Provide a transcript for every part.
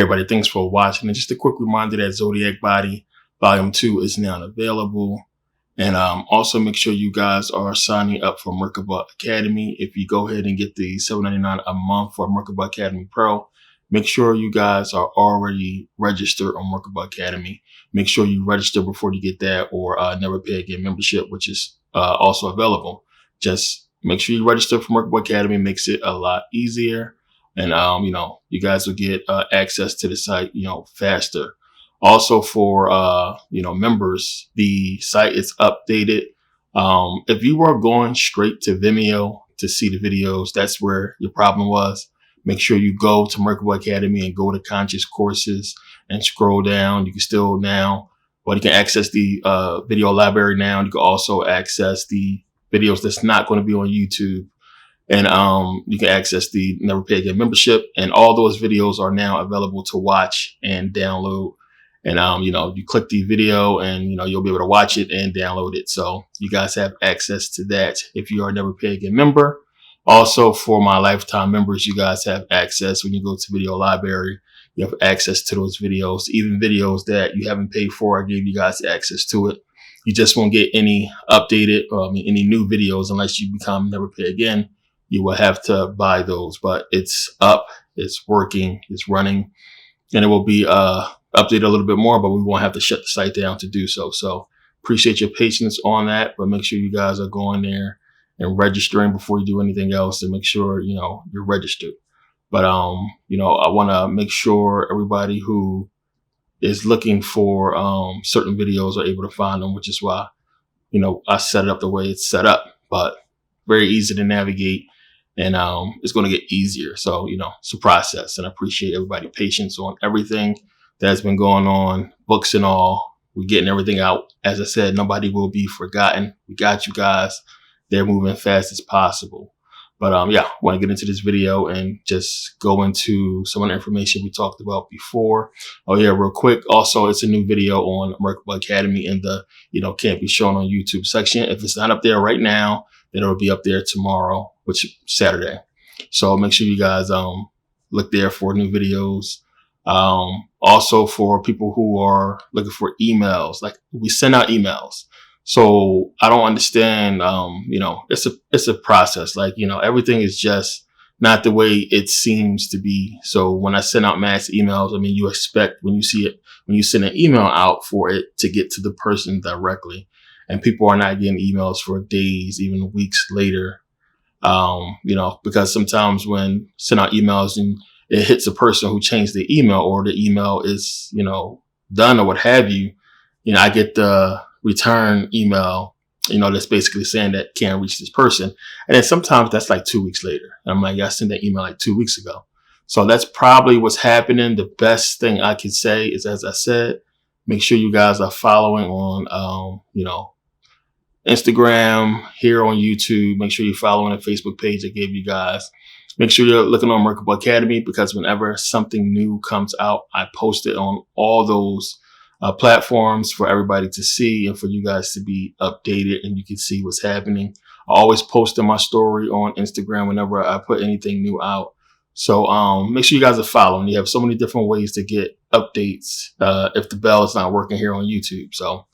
everybody, thanks for watching. And just a quick reminder that Zodiac Body Volume 2 is now available. And also make sure you guys are signing up for Merkabah Academy. If you go ahead and get the $7.99 a month for Merkabah Academy Pro, make sure you guys are already registered on Merkabah Academy. Make sure you register before you get that, or never pay again membership, which is also available. Just make sure you register for Merkabah Academy. Makes it a lot easier. And, you guys will get access to the site, faster. Also for, members, the site is updated. If you are going straight to Vimeo to see the videos, that's where your problem was. Make sure you go to Merkabah Academy and go to Conscious Courses and scroll down. You can still you can access the video library now. You can also access the videos that's not going to be on YouTube. And you can access the Never Pay Again membership. And all those videos are now available to watch and download. And, you click the video and, you'll be able to watch it and download it. So you guys have access to that if you are a Never Pay Again member. Also, for my lifetime members, you guys have access when you go to Video Library. You have access to those videos, even videos that you haven't paid for. I gave you guys access to it. You just won't get any updated, any new videos unless you become Never Pay Again. You will have to buy those, but it's up, it's working, it's running, and it will be updated a little bit more, but we won't have to shut the site down to do so. So appreciate your patience on that, but make sure you guys are going there and registering before you do anything else, and make sure, you're registered. But, I want to make sure everybody who is looking for certain videos are able to find them, which is why, I set it up the way it's set up, but very easy to navigate, and it's going to get easier. So, it's a process, and I appreciate everybody's patience on everything that's been going on, books and all. We're getting everything out. As I said, nobody will be forgotten. We got you guys. They're moving fast as possible. But I want to get into this video and just go into some of the information we talked about before. Oh yeah, real quick. Also, it's a new video on Merkabah Academy in the, can't be shown on YouTube section. If it's not up there right now, then it'll be up there tomorrow, which is Saturday. So make sure you guys look there for new videos. Also for people who are looking for emails, like we send out emails. So I don't understand, it's a process. Like, everything is just not the way it seems to be. So when I send out mass emails, you expect when you send an email out for it to get to the person directly, and people are not getting emails for days, even weeks later. Because sometimes when send out emails and it hits a person who changed the email, or the email is, done or what have you, I get the return email, that's basically saying that can't reach this person. And then sometimes that's like 2 weeks later. And I'm like, I sent that email like 2 weeks ago. So that's probably what's happening. The best thing I can say is, as I said, make sure you guys are following on, Instagram, here on YouTube. Make sure you're following the Facebook page I gave you guys. Make sure you're looking on Merkabah Academy, because whenever something new comes out, I post it on all those platforms for everybody to see, and for you guys to be updated and you can see what's happening. I always post in my story on Instagram whenever I put anything new out. So make sure you guys are following. You have so many different ways to get updates if the bell is not working here on YouTube. So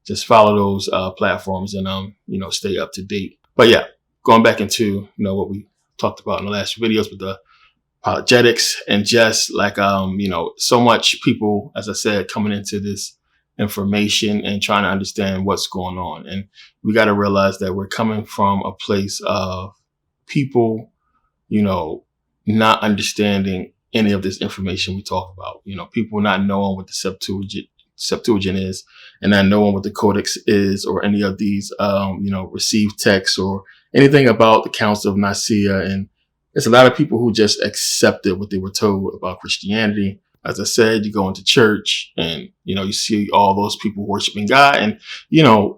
just follow those platforms and stay up to date. But yeah, going back into what we talked about in the last videos with the apologetics, and just like so much people, as I said, coming into this information and trying to understand what's going on. And we got to realize that we're coming from a place of people not understanding any of this information we talk about. People not knowing what the Septuagint is, and not knowing what the Codex is, or any of these received texts, or anything about the Council of Nicaea. And there's a lot of people who just accepted what they were told about Christianity. As I said, you go into church and, you see all those people worshiping God, and,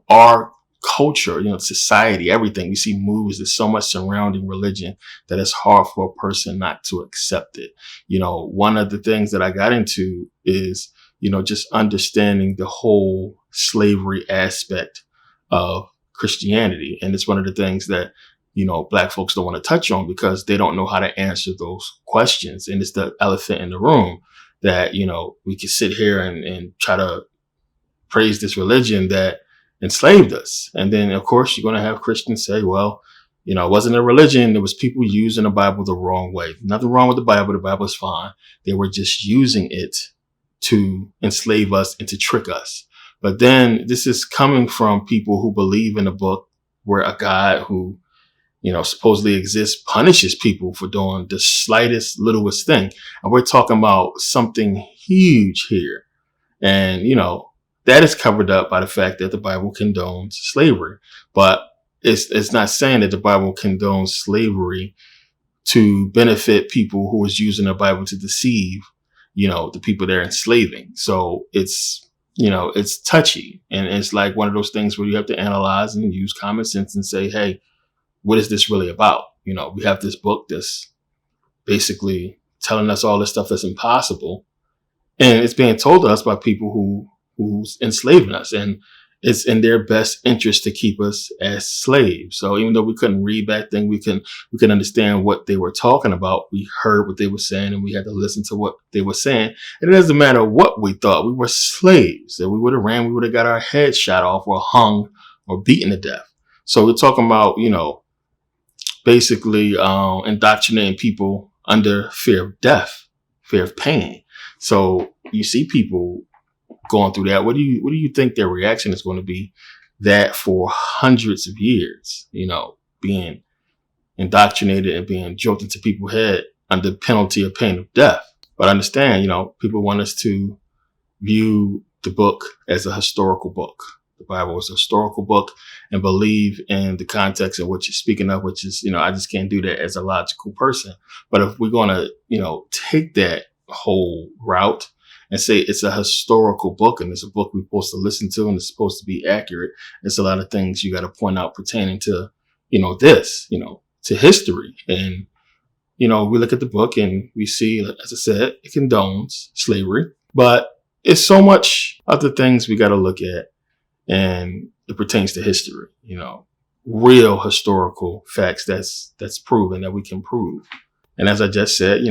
our culture, society, everything. We see movies. There's so much surrounding religion that it's hard for a person not to accept it. One of the things that I got into is, just understanding the whole slavery aspect of Christianity. And it's one of the things that, Black folks don't want to touch on, because they don't know how to answer those questions. And it's the elephant in the room. that, we could sit here and try to praise this religion that enslaved us. And then, of course, you're going to have Christians say, well, it wasn't a religion. It was people using the Bible the wrong way. Nothing wrong with the Bible. The Bible is fine. They were just using it to enslave us and to trick us. But then this is coming from people who believe in a book where a God who, supposedly exists punishes people for doing the slightest, littlest thing. And we're talking about something huge here. And, that is covered up by the fact that the Bible condones slavery. But it's not saying that the Bible condones slavery to benefit people who is using the Bible to deceive, the people they're enslaving. So it's touchy. And it's like one of those things where you have to analyze and use common sense and say, hey, what is this really about? We have this book that's basically telling us all this stuff that's impossible. And it's being told to us by people who's enslaving us. And it's in their best interest to keep us as slaves. So even though we couldn't read back then, we can understand what they were talking about. We heard what they were saying and we had to listen to what they were saying. And it doesn't matter what we thought. We were slaves. That we would have ran, we would have got our heads shot off or hung or beaten to death. So we're talking about, basically indoctrinating people under fear of death, fear of pain. So you see people going through that. What do you think their reaction is going to be? That for hundreds of years, being indoctrinated and being joked into people's head under penalty of pain of death. But understand, people want us to view the book as a historical book. The Bible is a historical book and believe in the context of what you're speaking of, which is, I just can't do that as a logical person. But if we're going to, take that whole route and say it's a historical book and it's a book we're supposed to listen to and it's supposed to be accurate, there's a lot of things you got to point out pertaining to, to history. And, we look at the book and we see, as I said, it condones slavery, but it's so much other things we got to look at. And it pertains to history, real historical facts that's proven that we can prove. And as I just said,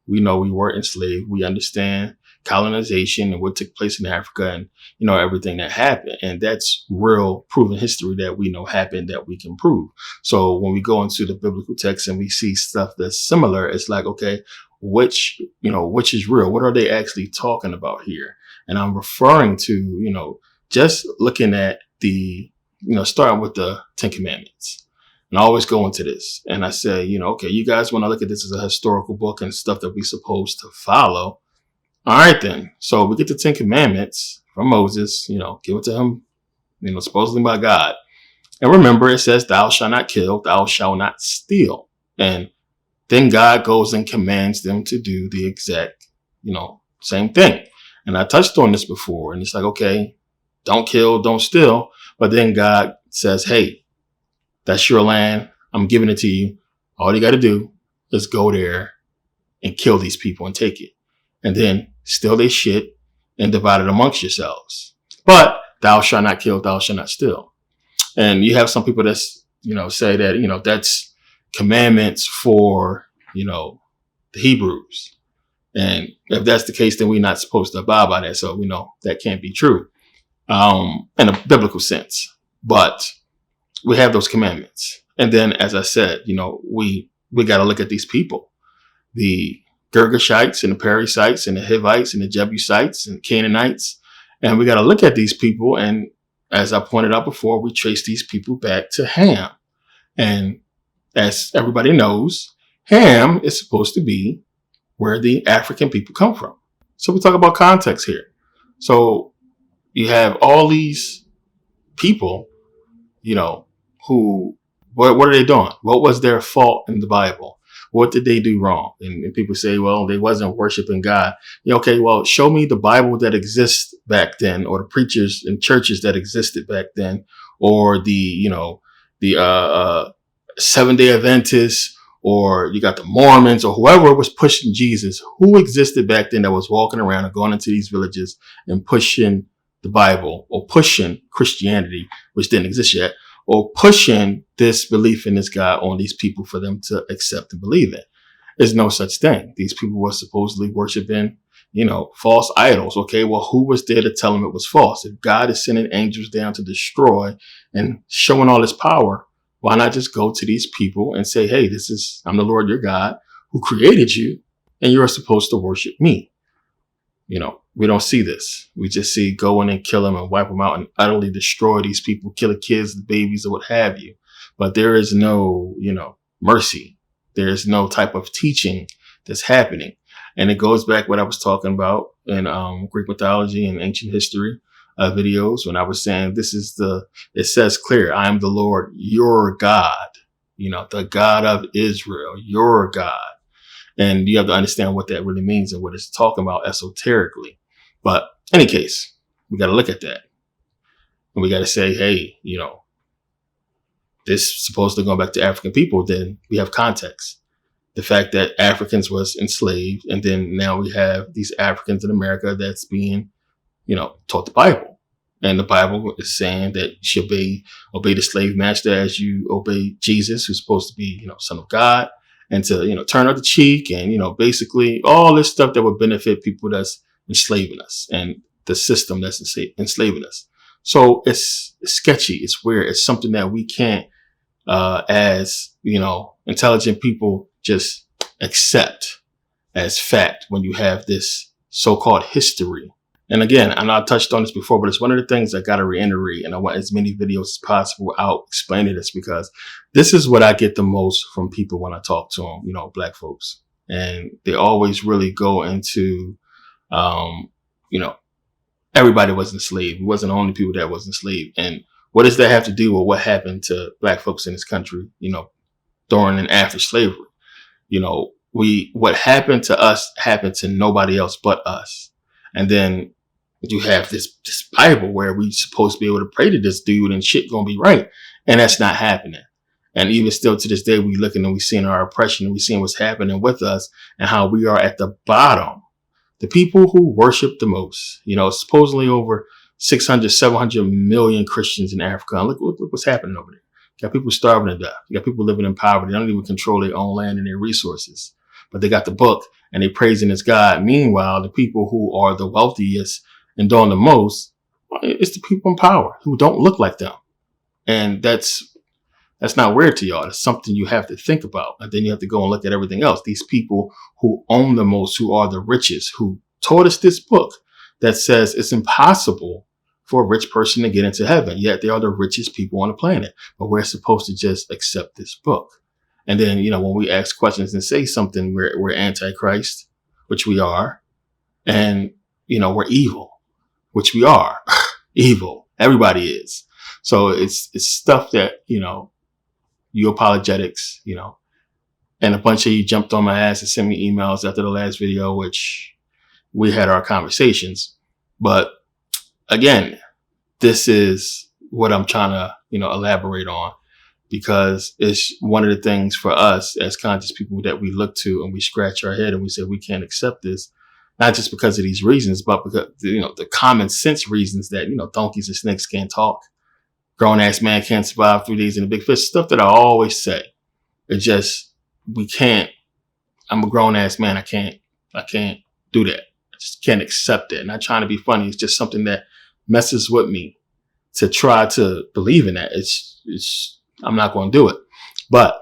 we know we were enslaved. We understand colonization and what took place in Africa and, everything that happened. And that's real proven history that we know happened that we can prove. So when we go into the biblical text and we see stuff that's similar, it's like, okay, which is real? What are they actually talking about here? And I'm referring to, just looking at the, starting with the Ten Commandments. And I always go into this and I say, okay, you guys want to look at this as a historical book and stuff that we're supposed to follow. All right, then. So we get the Ten Commandments from Moses, give it to him, supposedly by God. And remember, it says, thou shalt not kill, thou shalt not steal. And then God goes and commands them to do the exact, same thing. And I touched on this before and it's like, okay, don't kill, don't steal. But then God says, hey, that's your land. I'm giving it to you. All you got to do is go there and kill these people and take it. And then steal their shit and divide it amongst yourselves. But thou shalt not kill, thou shalt not steal. And you have some people that's, say that, that's commandments for, the Hebrews. And if that's the case, then we're not supposed to abide by that. So we know that can't be true. In a biblical sense, but we have those commandments. And then, as I said, we got to look at these people, the Girgashites and the Perizzites and the Hivites and the Jebusites and the Canaanites. And we got to look at these people. And as I pointed out before, we trace these people back to Ham. And as everybody knows, Ham is supposed to be where the African people come from. So we talk about context here. So you have all these people, who, what are they doing? What was their fault in the Bible? What did they do wrong? And people say, well, they wasn't worshiping God. Okay, well, show me the Bible that exists back then, or the preachers and churches that existed back then, or the Seventh-day Adventists, or you got the Mormons, or whoever was pushing Jesus. Who existed back then that was walking around and going into these villages and pushing the Bible, or pushing Christianity, which didn't exist yet, or pushing this belief in this God on these people for them to accept and believe in? There's no such thing. These people were supposedly worshiping, false idols. Okay, well, who was there to tell them it was false? If God is sending angels down to destroy and showing all his power, why not just go to these people and say, hey, I'm the Lord your God who created you, and you're supposed to worship me. We don't see this. We just see go in and kill them and wipe them out and utterly destroy these people, kill the kids, the babies, or what have you. But there is no, mercy. There is no type of teaching that's happening. And it goes back what I was talking about in Greek mythology and ancient history videos when I was saying it says clear, I am the Lord, your God, the God of Israel, your God. And you have to understand what that really means and what it's talking about esoterically. But in any case, we got to look at that. And we got to say, hey, this supposed to go back to African people, then we have context. The fact that Africans was enslaved, and then now we have these Africans in America that's being, taught the Bible. And the Bible is saying that you should obey the slave master as you obey Jesus, who's supposed to be, son of God, and to, turn out the cheek and, basically all this stuff that would benefit people that's enslaving us and the system that's enslaving us. So it's sketchy. It's weird. It's something that we can't, as, intelligent people just accept as fact when you have this so-called history. And again, I know I touched on this before, but it's one of the things I got to reiterate, and I want as many videos as possible out explaining this, because this is what I get the most from people when I talk to them, black folks. And they always really go into, everybody was enslaved. It wasn't the only people that was enslaved. And what does that have to do with what happened to black folks in this country, during and after slavery? What happened to us happened to nobody else but us. And then you have this Bible where we supposed to be able to pray to this dude and shit gonna be right. And that's not happening. And even still to this day, we looking and we seeing our oppression and we seeing what's happening with us and how we are at the bottom. The people who worship the most, supposedly over 600, 700 million Christians in Africa. And look what's happening over there. You got people starving to death. You got people living in poverty. They don't even control their own land and their resources. But they got the book and they praising this God. Meanwhile, the people who are the wealthiest and doing the most, it's the people in power who don't look like them. And that's not weird to y'all. It's something you have to think about. And then you have to go and look at everything else. These people who own the most, who are the richest, who taught us this book that says it's impossible for a rich person to get into heaven. Yet they are the richest people on the planet. But we're supposed to just accept this book. And then, when we ask questions and say something, we're antichrist, which we are. And, we're evil, which we are. Evil. Everybody is. So it's stuff that, you apologetics, and a bunch of you jumped on my ass and sent me emails after the last video, which we had our conversations. But again, this is what I'm trying to, elaborate on, because it's one of the things for us as conscious people that we look to and we scratch our head and we say we can't accept this, not just because of these reasons, but because, the common sense reasons that, donkeys and snakes can't talk. Grown ass man can't survive 3 days in a big fish. Stuff that I always say. It's just, we can't, I'm a grown ass man. I can't do that. I just can't accept it. And not trying to be funny. It's just something that messes with me to try to believe in that. I'm not going to do it. But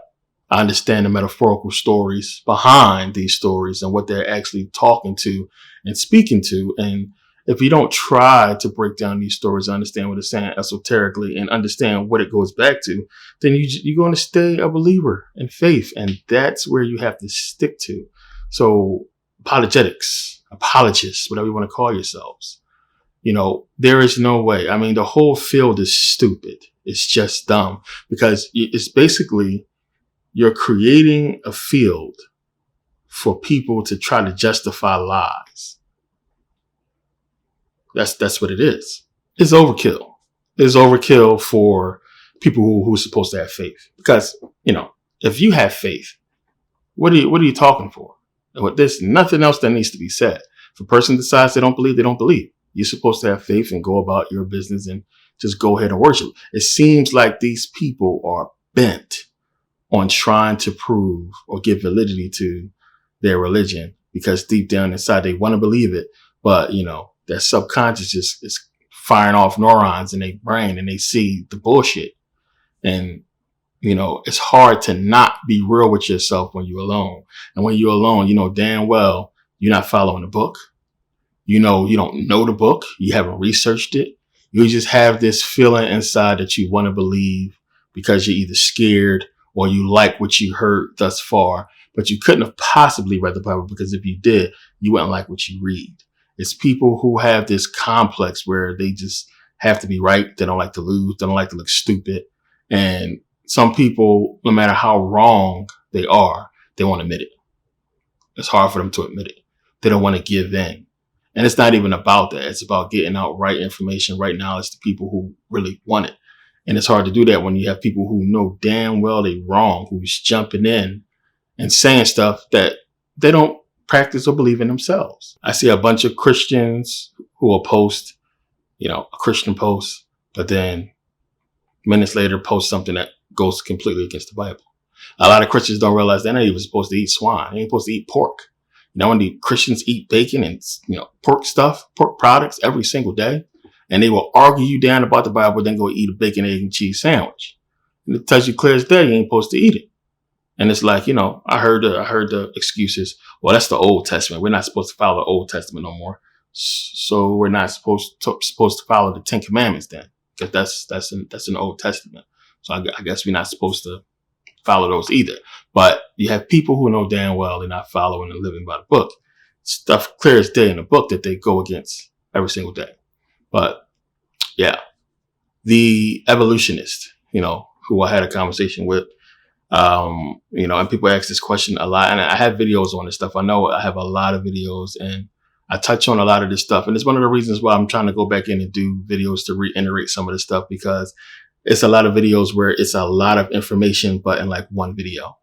I understand the metaphorical stories behind these stories and what they're actually talking to and speaking to. And if you don't try to break down these stories, understand what it's saying esoterically and understand what it goes back to, then you're going to stay a believer in faith. And that's where you have to stick to. So apologetics, apologists, whatever you want to call yourselves, there is no way. I mean, the whole field is stupid. It's just dumb because it's basically you're creating a field for people to try to justify lies. That's what it is. It's overkill. It's overkill for people who are supposed to have faith. Because, if you have faith, what are you talking for? There's nothing else that needs to be said. If a person decides they don't believe, they don't believe. You're supposed to have faith and go about your business and just go ahead and worship. It seems like these people are bent on trying to prove or give validity to their religion because deep down inside they want to believe it, but you know, their subconscious is firing off neurons in their brain and they see the bullshit. And you know, it's hard to not be real with yourself when you're alone. And when you're alone, you know damn well you're not following the book. You know, you don't know the book. You haven't researched it. You just have this feeling inside that you want to believe because you're either scared or you like what you heard thus far. But you couldn't have possibly read the Bible, because if you did, you wouldn't like what you read. It's people who have this complex where they just have to be right. They don't like to lose. They don't like to look stupid. And some people, no matter how wrong they are, they won't admit it. It's hard for them to admit it. They don't want to give in. And it's not even about that. It's about getting out right information, right knowledge to people who really want it. And it's hard to do that when you have people who know damn well they're wrong, who's jumping in and saying stuff that they don't practice or believe in themselves. I see a bunch of Christians who will post, you know, a Christian post, but then minutes later post something that goes completely against the Bible. A lot of Christians don't realize they're not even supposed to eat swine. They ain't supposed to eat pork. You know, when the Christians eat bacon and, you know, pork products every single day, and they will argue you down about the Bible, then go eat a bacon, egg, and cheese sandwich. And it tells you clear as day you ain't supposed to eat it. And it's like, you know, I heard the excuses. Well, that's the Old Testament. We're not supposed to follow the Old Testament no more. So we're not supposed to follow the Ten Commandments then, because that's in the Old Testament. So I guess we're not supposed to follow those either. But you have people who know damn well they're not following and living by the book. Stuff clear as day in the book that they go against every single day. But yeah, the evolutionist, you know, who I had a conversation with, you know, and people ask this question a lot, and I have videos on this stuff. I know I have a lot of videos and I touch on a lot of this stuff. And it's one of the reasons why I'm trying to go back in and do videos to reiterate some of this stuff, because it's a lot of videos where it's a lot of information, but in like one video.